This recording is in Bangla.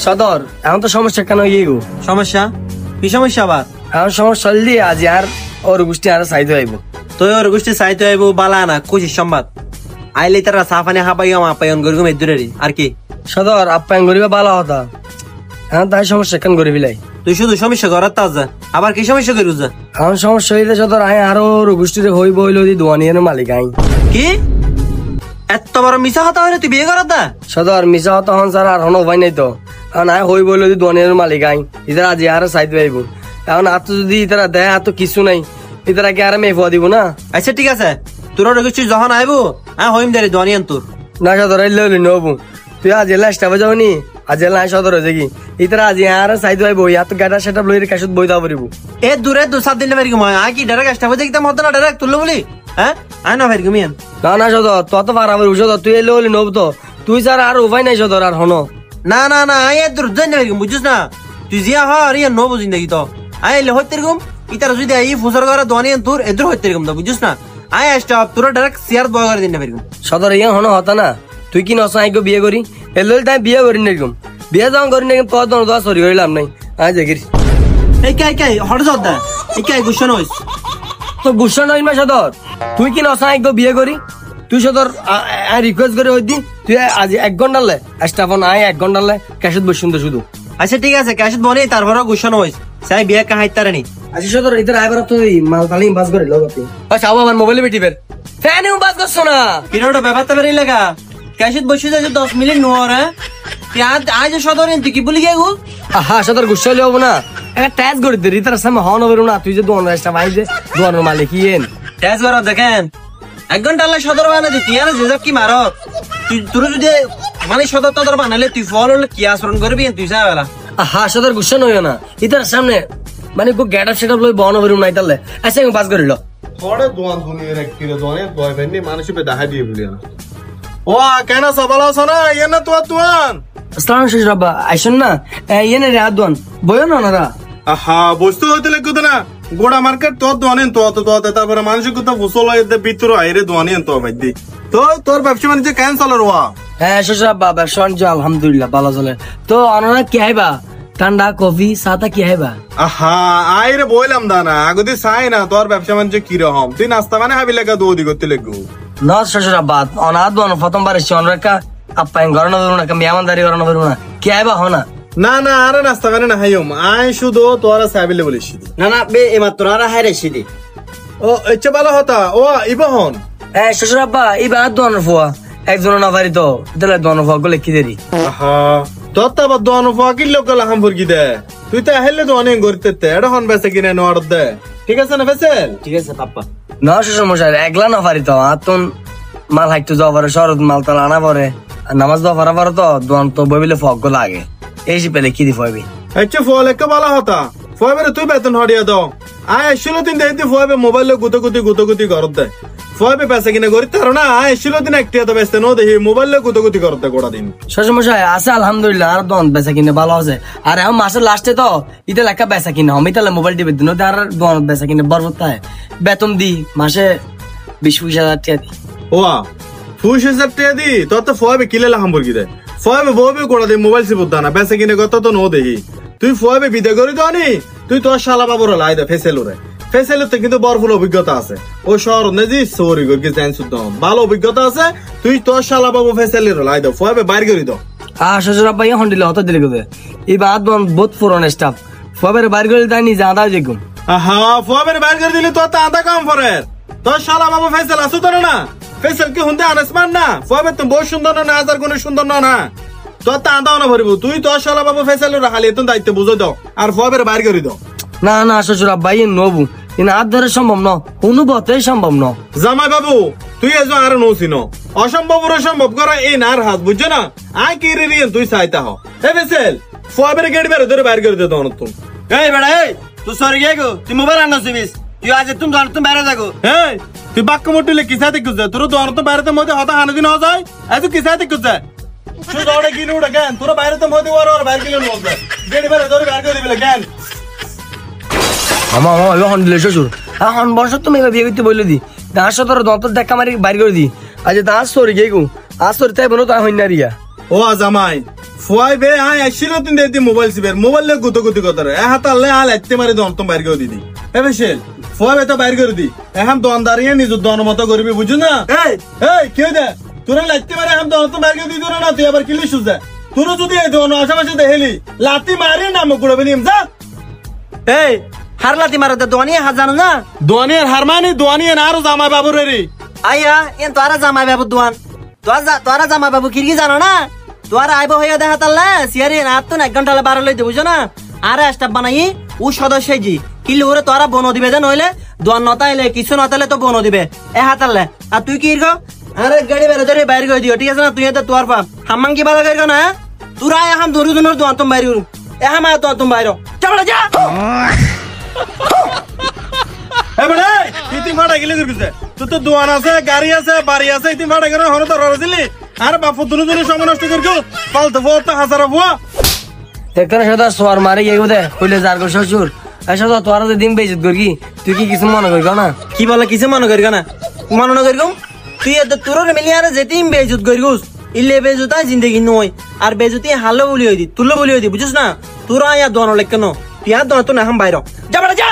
সদর এখন তো সমস্যা কেন ইয়ে গো? সমস্যা কি সমস্যা আবার? এখন সমস্যা হল দিয়ে আজ আর ওর গোষ্ঠী আর চাইতে আইব। তুই ওর গোষ্ঠী চাইতে আইব বালা না খুশির সংবাদ। আইলে তারা সাফানি হাবাইম আপায়ন গরিব মেদুরেরই আর কি। সদর আপ্যায়ন করিবা বালা হতা, এখন তাই সমস্যা কেন করি বিলাই? তুই শুধু সমস্যা করার তা যা, আবার কি সমস্যা করি যা? এখন সমস্যা হইতে সদর আই আরো ওর গোষ্ঠীতে হইব হইল দি দোয়ানিয়ার মালিক আই। কি এত বড় মিশা কথা হইলে তুই বিয়ে করার দা? সদর মিশা হতা হন স্যার আর হন উপায় নাই তো। এখন আয় হইব হইল দি দোয়ানিয়ার মালিক আই, ইতারা আজ আর চাইতে আইব। এখন আর তো যদি ইতারা দেয় আর তো কিছু নাই, ইতারা কি আর মেয়ে ফুয়া দিব না? আচ্ছা ঠিক আছে, তোর ওর গোষ্ঠী যখন আইব হইম দেরি দোয়ানিয়ান তোর না সদর আইলে হইলি নবু তুই আজ এলা স্টাফে যাবো নি? আজ এলা আয় সদর হয়েছে কি ইতারা আজ আর চাইতে আইব। ইয়ার তো গাড়া সেটা লইরে কাশুত বই দাও পারিব। এ দূরে 2-7 দিন বের ঘুমায় আয় কি ডাইরেক্ট আসতে হবে দেখতাম হতো না ডাইরেক্ট তুললো বলি। হ্যাঁ আয় না বের ঘুমিয়েন। না না সদর তো পারাবার সদর তুই এলে হলি নব তো তুই স্যার আর উপায় নাই সদর আর হনো। না না না আয় দূর যাই না বের ঘুম বুঝছিস না তুই জিয়া হর ইয়া নো বুঝিন দেখি তো আয় এলে হইতে ঘুম ইতারা যদি আই ফুসর করে দোয়ানিয়ান তোর এদুর হইতে ঘুম তো বুঝছিস না। আয় স্টপ তোরা ডাইরেক্ট চেয়ার বয় করে দিন না বের ঘুম। সদর ইয়া হনো হতা না তুই কি নস আইগো বিয়ে করি এলে তাই বিয়ে করি নাকি বিয়ে যখন করি নাকি কত দশ সরি হইলাম নাই আয় দেখিস। এই কাই হট যদ দা এই কাই গুছানো হইস তো গুসা নই মা সদর তুই কি নস আইগো বিয়ে করি তুই সদর রিকোয়েস্ট করে হই দি তুই আজ 1 ঘন্টা লে স্টাফন আয় 1 ঘন্টা লে কাশুত বসুন তো শুধু। আচ্ছা ঠিক আছে ক্যাশত বনে তারপর গুছানো হইস সাই বিয়ে কা হাইতারে নি। আচ্ছা সদর ইতার আইবার তো মাল তালিম বাস করে লগতে আচ্ছা আবার আমার মোবাইলে বেটি বের ফ্যানে বাস করছ না কিনোটা ব্যাপারটা বেরি লাগা ক্যাশত বসে যায় 10 মিনিট নোর হ্যাঁ আজ সদর এনতি কি বলি গেগু। হ্যাঁ সদর গুসা লিও না একটা ট্যাগ করে দে ইতার সামনে হন হবে না তুই যে দোন রাস্তা ভাই যে দোনের মালিক ইয়েন ট্যাগ করা দেখেন 1 ঘন্টা লাই সদর বানা দিতি আর যেসব কি মারো তুই তোর যদি মানে সদর তদর বানালে তুই ফল হলে কি আচরণ করবি তুই সাবেলা। হ্যাঁ সদর গুসা নইও না ইতার সামনে মানে কো গেট আপ সেটআপ লই বন হবে না তাহলে আচ্ছা আমি পাস করিল থোড়ে দোয়ান দুনিয়ার এক কিলো দোয়ানে দয় বেনি মানুষ পে দেখা দিয়ে বলি না ও কেন সবালা সোনা ইয়ে না তোয়ান আসসালামু আলাইকুম রাব্বা আইসন না ইয়েনে রে আদওয়ান বয়ন না না আহা বস্তু হইতে লাগতো না গোড়া মার্কেট তো দোয়ানেন তো তারপরে মানুষ কত ফুসল হইতে ভিতর আইরে দোয়ানেন তো বাইদি তো তোর ব্যবসা বাণিজ্য কেন চলে রোয়া? হ্যাঁ শ্বশুর আব্বা ব্যবসা বাণিজ্য আলহামদুলিল্লাহ ভালো চলে। তো অনারা কি আইবা ঠান্ডা কফি চাটা কি আইবা? আহা আইরে বইলাম দানা আগদি চাই না তোর ব্যবসা বাণিজ্য কিরকম তুই নাস্তা মানে হাবি লাগা দৌদি করতে লাগবো না শ্বশুর আব্বা অনাদওয়ান প্রথমবার এসে অনরেকা আপ্যায়ন করানো ধরুন না মেহমানদারি করানো ধরুন না কি আইবা হনা না না আরে নাস্তা মানে না হাইম আই শুধু তোরা সাবিলে বলিস না না বে এমাত্র আর হাইরে সিদি ও ইচ্ছে ভালো হতা ও ইবহন হ্যাঁ শ্বশুর আব্বা এই বাদ দোয়ানোর ফুয়া একজন না পারি তো দিলে দোয়ানোর ফুয়া গুলো কি দেরি আহা তোর তো আবার দোয়ানো ফাকির লোক লাহাম ফুরকি দে তুই তো হেলে দোয়ানে করতে এটা হন বেসে কিনে নোয়ার দে ঠিক আছে না ফেসেল? ঠিক আছে পাপ্পা। না শ্বশুর মশাই একলা না পারি তো আতন মাল হাইটু যাওয়া পারে শরৎ মাল তাল আনা পরে আর নামাজ দেওয়া পারা পারে তো দোয়ান তো বইলে ফক গুলো আগে এই পেলে কি দি ফয়বি আচ্ছা ফল একটা ভালো হতা ফয়বে তুই বেতন হরিয়া দাও আয় এসিল দিন দেখতে ফয়বে মোবাইল গুতগুতি করত দে ফয়বে পেসে কিনে করি তার না আয় এসিল দিন একটা তো বেসতে নো দেখি মোবাইল গুতগুতি করত দে গোড়া দিন। শ্বশুর মশাই আছে আলহামদুলিল্লাহ আর দোয়ান বেচা কিনে ভালো আছে আর এখন মাসের লাস্টে তো ইতে লেখা বেচা কিনে আমি তাহলে মোবাইল টিপে দিন আর দোয়ান বেচা কিনে বরবত বেতন দি মাসে 20,000 টাকা দি ও 20,000 টাকা দি তোর তো ফয়বে কিলে লাহাম ফুরকি দে ফয়বে বউবে গোড়া দি মোবাইল সিবুত না বেসে কিনে কত তো নো দেখি তুই ফয়বে বিদে করি তো নি তুই তোর শালা বাবুর লাই দে ফেসেলুরে ফেসেলুতে কিন্তু বরফুল অভিজ্ঞতা আছে ও শহর নেজি সরি গরকি জান শুদ্ধ ভালো অভিজ্ঞতা আছে তুই তোর শালা বাবু ফেসেলের লাই দে ফয়বে বাইর করি দাও। শ্বশুর আব্বা এখন দিলে হতো দিলে কোথায় এই বাদ বহুত পুরনো স্টাফ ফবের বাইর করে তাই নিজে আদা যেগুম আহা ফবের বাইর করে দিলি তোর তো আধা কাম করে তোর শালা বাবু ফেসেল আসু তোর না ফেসেল কি হুন্দে আনসমান না ফবে তো বহুত সুন্দর না হাজার গুণে সুন্দর না তোর তো আদাও না ভরিব তুই তোর শালা বাবু ফেসেলের রাখালি এত দায়িত্ব বুঝে দাও আর ফবের বাইর করে দাও। না না শ্বশুর আব্বা ইয়ে নবু কিন্তু হাত ধরে সম্ভব ন অনুভবতেই সম্ভব ন জামাই বাবু তুই এসো আর নৌসি ন অসম্ভব অসম্ভব করা এই না আর হাত বুঝছো না আয় কি রে তুই চাইতা হ এ ফেসেল ফবের গেট বের ধরে বাইর করে দে তো তুই এই বেড়া এই তুই সরি গেগো তুই মোবাইল আননা সিবিস তুই আজ তুমি দোয়ান তুমি বাইরে যাগো এই তুই বাক্য মোটিলে কিসাতে কুজা তোর দোয়ান তো বাইরে তো মধ্যে হতা হানে দিন হয় যায় এত কিসাতে কুজা তুই দৌড়ে গিয়ে উড়ে কেন তোর বাইরে তো মধ্যে ওর বাইরে গেলে নবে গেট বের ধরে বাইর করে দিবলে কেন আমার এখন দিলে শ্বশুর এখন বর্ষ তুমি বিয়ে করতে বললে দি দাঁড় তোর দন্তর দেখা মারি বাইর করে দি আজ দাঁড় সরি গেগু আজ তোর তাই বলো তা হইন না রিয়া ও জামাই ফুয়াই বে আয় আসছিল তুই দেখি মোবাইল সিবের মোবাইল লে গুতো কথা রে হাতালে আল এত্তে মারি দন তো বাইর করে দিদি এ বেশেল ফুয়াই বে তো বাইর করে দি এখন দন দাঁড়িয়ে নিজের দন মতো করবি বুঝু না এই এই কি দে তোরা লাত্তি মারে এখন দন তো বাইর করে দিদি না তুই আবার কিলি সুজা তোর যদি এই দন আশেপাশে দেখলি লাত্তি মারি না মুখ গুড়বে নিম যা এই হার লাতি মারতে দোয়ানিয়ে হাত জানো না দোয়ানিয়ার হারমানি দোয়ানিয়ার আরো জামাই বাবুর রে আইয়া এন তোরা জামাই বাবু দোয়ান তোরা জামাই বাবু কিরকি জানো না তোরা আইব হইয়া দেখা তাল্লা সিয়ারি রাত তো 1 ঘন্টা বার লইতে বুঝো না আর স্টাফ বানাই ও সদস্য জি কিলে ওরে তোরা বনো দিবে যে নইলে দোয়ান নতাইলে কিছু নতাইলে তো বনো দিবে এ হাতালে আর তুই কি গো আরে গাড়ি বের ধরে বাইরে কই দিও ঠিক আছে না তুই এটা তোর পাপ হাম্মাং কি বালা কইরো না তুরা হাম দরু দনর দোয়ান তুম বাইরে এ হামা তো তুম বাইরে চল যা এ বড়ে ইতি ফাড়া গেলে করবিছে তুই তো দোয়ান আছে গাড়ি আছে বাড়ি আছে ইতি ফাড়া করে হনো তো রছিলি আর বাপু দুনু সময় নষ্ট করছো পালতে ফুয়া তো হাজারা ফুয়া দেখতে না সেটা সোয়ার মারে গিয়ে দে কইলে যার গো শ্বশুর এসব তো তোরা দিন বেজত করবি তুই কি কিছু মনে করবি না কি বলে কিছু মনে করি না মনে না করি তুই তোর মিলিয়ারে যেতিম বেজুত করিস ইলে বেজুতা জিন্দগি নয় আর বেজুতি হালো বলি হই দি তুলো বলি হই দি বুঝছিস না তোরা ইয়া দোনো লেখ কেন পিয়া দোনো তো না হাম বাইর যা বড় যা